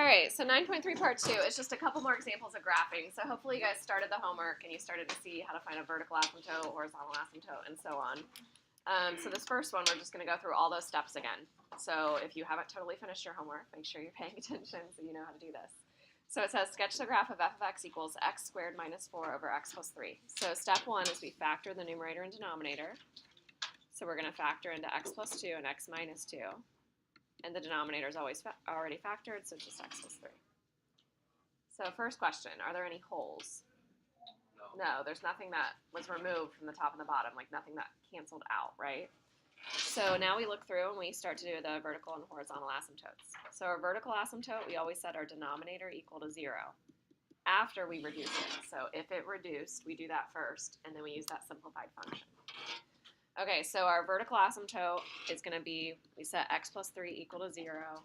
right, so 9.3 part 2 is just a couple more examples of graphing. So hopefully you guys started the homework and you started to see how to find a vertical asymptote, horizontal asymptote, and so on. So this first one, we're just going to go through all those steps again. So if you haven't totally finished your homework, make sure you're paying attention so you know how to do this. So it says sketch the graph of f of x equals x squared minus 4 over x plus 3. So step 1 is we factor the numerator and denominator. So we're going to factor into x plus 2 and x minus 2. And the denominator is always already factored, so just x plus 3. So first question, are there any holes? No, there's nothing that was removed from the top and the bottom, like nothing that canceled out, right? So now we look through and we start to do the vertical and horizontal asymptotes. So our vertical asymptote, we always set our denominator equal to 0 after we reduce it. So if it reduced, we do that first, and then we use that simplified function. Okay, so our vertical asymptote is going to be, we set x plus 3 equal to 0,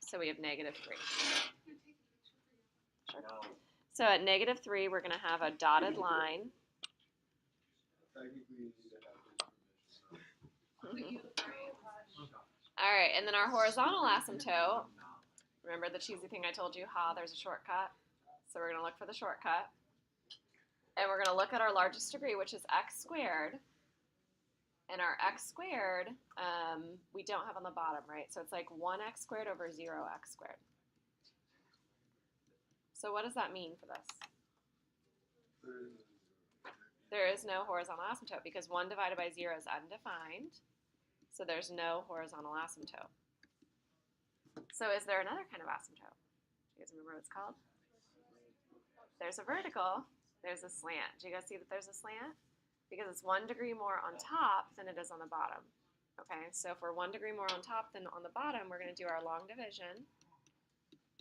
so we have negative 3. Sure. So at negative 3, we're going to have a dotted line. All right, and then our horizontal asymptote, remember the cheesy thing I told you, there's a shortcut. So we're going to look for the shortcut. And we're going to look at our largest degree, which is x squared. And our x squared, we don't have on the bottom, right? So it's like 1x squared over 0x squared. So what does that mean for this? There is no horizontal asymptote because 1 divided by 0 is undefined. So there's no horizontal asymptote. So is there another kind of asymptote? Do you guys remember what it's called? There's a vertical. There's a slant. Do you guys see that there's a slant? Because it's 1 degree more on top than it is on the bottom. Okay, so if we're 1 degree more on top than on the bottom, we're going to do our long division.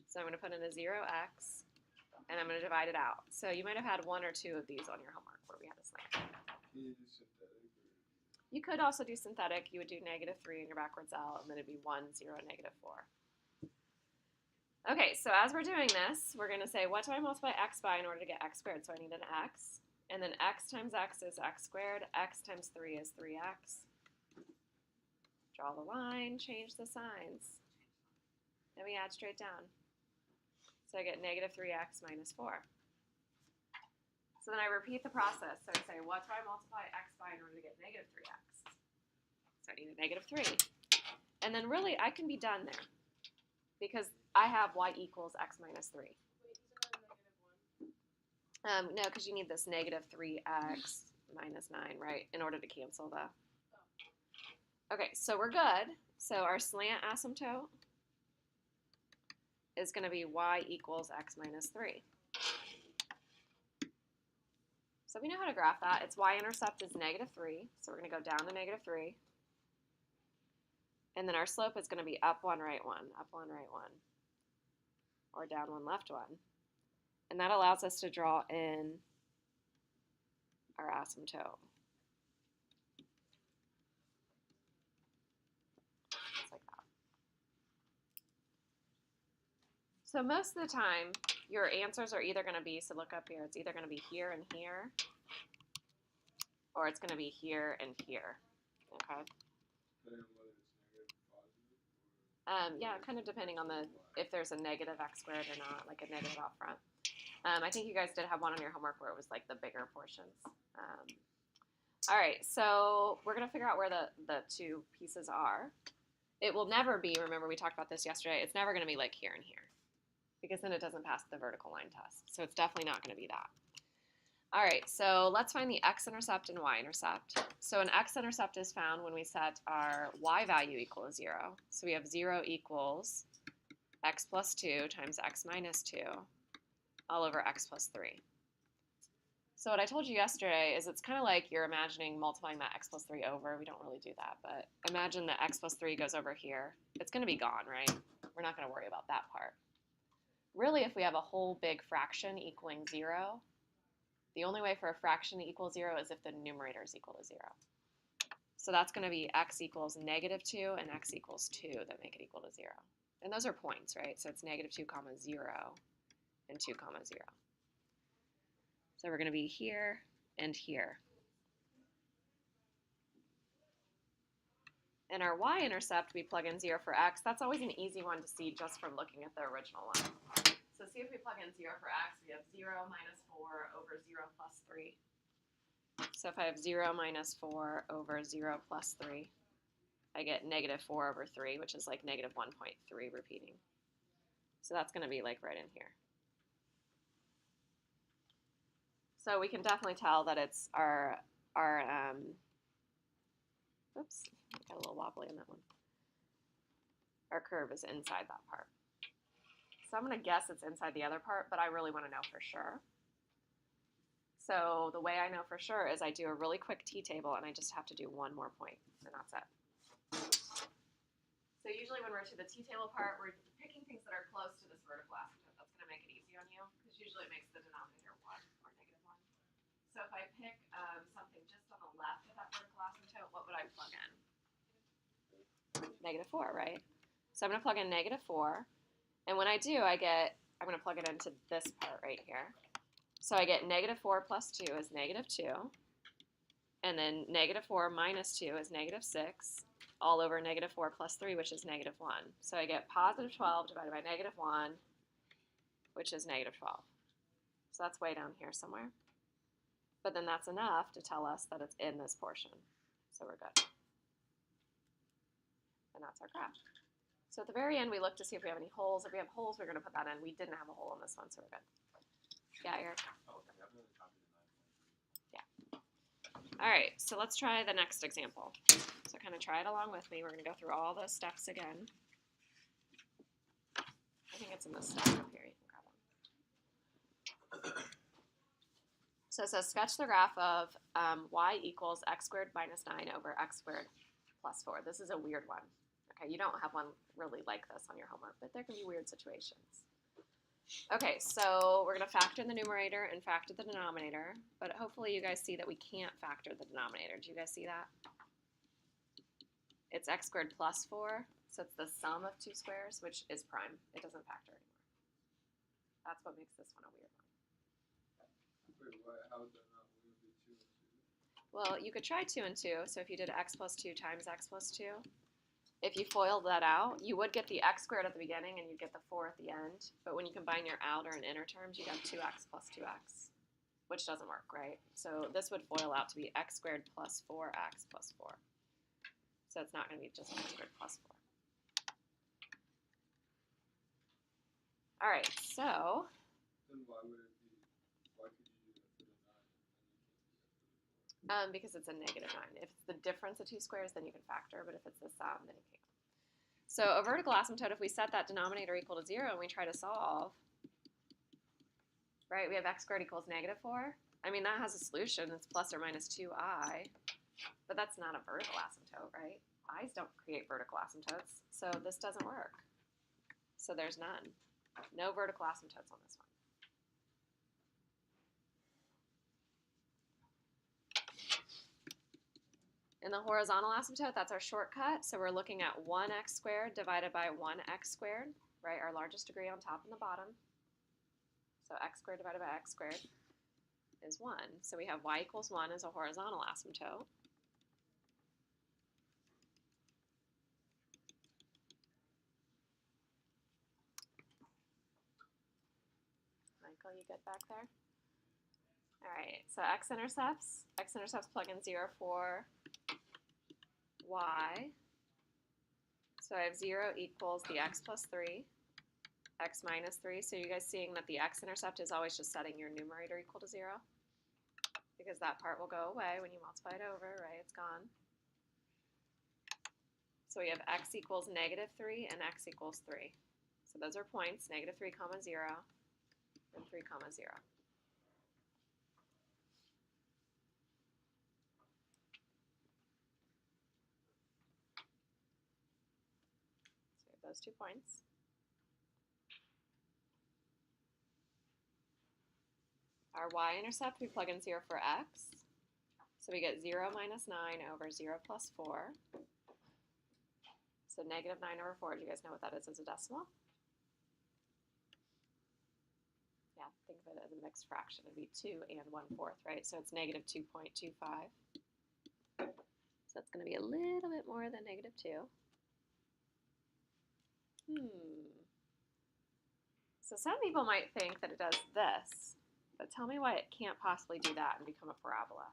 So I'm going to put in a 0x, and I'm going to divide it out. So you might have had 1 or 2 of these on your homework where we had a slant. Can you do synthetic? You could also do synthetic. You would do negative 3 in your backwards L, and then it'd be 1, 0, negative 4. Okay, so as we're doing this, we're going to say, what do I multiply x by in order to get x squared? So I need an x. And then x times x is x squared. X times 3 is 3x. Draw the line, change the signs. Then we add straight down. So I get negative 3x minus 4. So then I repeat the process. So I say, what do I multiply x by in order to get negative 3x? So I need a negative 3. And then really, I can be done there because I have y equals x minus 3. No, because you need this negative 3x minus 9, right, in order to cancel the... Okay, so we're good. So our slant asymptote is going to be y equals x minus 3. So we know how to graph that. Its y-intercept is negative 3, so we're going to go down to negative 3. And then our slope is going to be up 1, right 1, up 1, right 1, or down 1, left 1. And that allows us to draw in our asymptote. Just like that. So most of the time, your answers are either going to be, so look up here, it's either going to be here and here, or it's going to be here and here, okay? Yeah, kind of depending on if there's a negative x squared or not, like a negative out front. I think you guys did have one on your homework where it was like the bigger portions. All right, so we're going to figure out where the two pieces are. It will never be, remember we talked about this yesterday, it's never going to be like here and here because then it doesn't pass the vertical line test. So it's definitely not going to be that. All right, so let's find the x-intercept and y-intercept. So an x-intercept is found when we set our y value equal to 0. So we have 0 equals x plus 2 times x minus 2 all over x plus 3. So what I told you yesterday is it's kind of like you're imagining multiplying that x plus 3 over. We don't really do that, but imagine that x plus 3 goes over here. It's going to be gone, right? We're not going to worry about that part. Really, if we have a whole big fraction equaling 0, the only way for a fraction to equal 0 is if the numerator is equal to 0. So that's going to be x equals negative 2 and x equals 2 that make it equal to 0. And those are points, right? So it's negative 2 comma 0 and 2 comma 0. So we're going to be here and here. In our y-intercept, we plug in 0 for x. That's always an easy one to see just from looking at the original line. So see if we plug in 0 for x, we have 0 minus 4 over 0 plus 3. So if I have 0 minus 4 over 0 plus 3, I get negative 4 over 3, which is like negative 1.3 repeating. So that's going to be like right in here. So we can definitely tell that it's oops, I got a little wobbly in that one. Our curve is inside that part. So I'm going to guess it's inside the other part, but I really want to know for sure. So the way I know for sure is I do a really quick t-table and I just have to do one more point, and that's it. So usually when we're to the t-table part, we're picking things that are close to this vertical asymptote. That's going to make it easy on you, because usually it makes the denominator 1 or negative 1. So if I pick something just on the left of that vertical asymptote, what would I plug in? Negative 4, right? So I'm going to plug in negative 4, and when I do, I'm going to plug it into this part right here. So I get negative 4 plus 2 is negative 2, and then negative 4 minus 2 is negative 6, all over negative 4 plus 3, which is negative 1. So I get positive 12 divided by negative 1, which is negative 12. So that's way down here somewhere. But then that's enough to tell us that it's in this portion. So we're good. And that's our graph. So at the very end, we look to see if we have any holes. If we have holes, we're going to put that in. We didn't have a hole in this one, so we're good. Yeah, Eric? Yeah. All right, so let's try the next example. So kind of try it along with me. We're going to go through all those steps again. I think it's in this step up here. You can grab one. So it says sketch the graph of y equals x squared minus 9 over x squared plus 4. This is a weird one. Okay, you don't have one really like this on your homework, but there can be weird situations. Okay, so we're going to factor in the numerator and factor the denominator, but hopefully you guys see that we can't factor the denominator. Do you guys see that? It's x squared plus 4, so it's the sum of two squares, which is prime. It doesn't factor anymore. That's what makes this one a weird one. Wait, how is that not 1 of the 2 and 2? Well, you could try 2 and 2, so if you did x plus 2 times x plus 2, if you FOILed that out, you would get the x squared at the beginning and you'd get the 4 at the end. But when you combine your outer and inner terms, you'd have 2x plus 2x, which doesn't work, right? So this would FOIL out to be x squared plus 4x plus 4. So it's not going to be just x squared plus 4. All right, so. Then why would it be? Why could you do that for the 9 and you can't do that for the 4? Because it's a negative 9. If it's the difference of two squares, then you can factor, but if it's the sum, then you can't. So a vertical asymptote, if we set that denominator equal to 0 and we try to solve, right, we have x squared equals negative 4. I mean, that has a solution. It's plus or minus 2I, but that's not a vertical asymptote, right? I's don't create vertical asymptotes, so this doesn't work. So there's none. No vertical asymptotes on this one. In the horizontal asymptote, that's our shortcut. So we're looking at 1x squared divided by 1x squared, right? Our largest degree on top and the bottom. So x squared divided by x squared is 1. So we have y equals 1 as a horizontal asymptote. Michael, you good back there? All right, so x-intercepts plug in 0 for y. So I have 0 equals the x plus 3, x minus 3. So you guys seeing that the x-intercept is always just setting your numerator equal to 0? Because that part will go away when you multiply it over, right? It's gone. So we have x equals negative 3 and x equals 3. So those are points, negative 3 comma 0 and 3 comma 0. Those 2 points. Our y-intercept, we plug in 0 for x. So we get 0 minus 9 over 0 plus 4. So negative 9 over 4, do you guys know what that is as a decimal? Yeah, think of it as a mixed fraction. It would be 2 and 1/4, right? So it's negative 2.25. So that's going to be a little bit more than -2. So some people might think that it does this, but tell me why it can't possibly do that and become a parabola.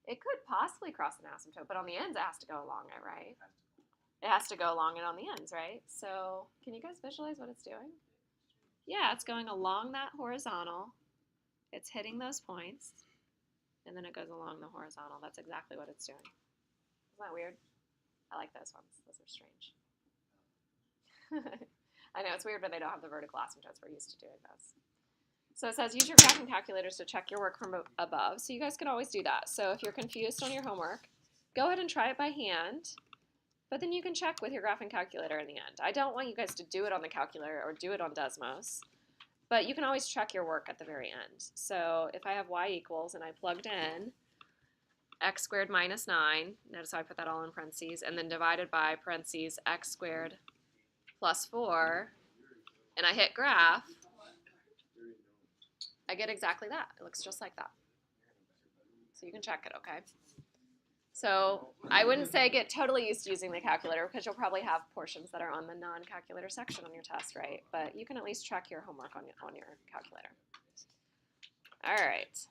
It could possibly cross an asymptote, but on the ends it has to go along it, right? It has to go along it on the ends, right? So can you guys visualize what it's doing? Yeah, it's going along that horizontal. It's hitting those points, and then it goes along the horizontal. That's exactly what it's doing. Isn't that weird? I like those ones. Those are strange. I know, it's weird, but they don't have the vertical asymptotes. We're used to doing those. So it says use your graphing calculators to check your work from above. So you guys can always do that. So if you're confused on your homework, go ahead and try it by hand, but then you can check with your graphing calculator in the end. I don't want you guys to do it on the calculator or do it on Desmos, but you can always check your work at the very end. So if I have y equals and I plugged in x squared minus 9, notice how I put that all in parentheses, and then divided by parentheses x squared plus 4, and I hit graph, I get exactly that. It looks just like that. So you can check it, okay? So I wouldn't say get totally used to using the calculator because you'll probably have portions that are on the non-calculator section on your test, right? But you can at least check your homework on your calculator. All right.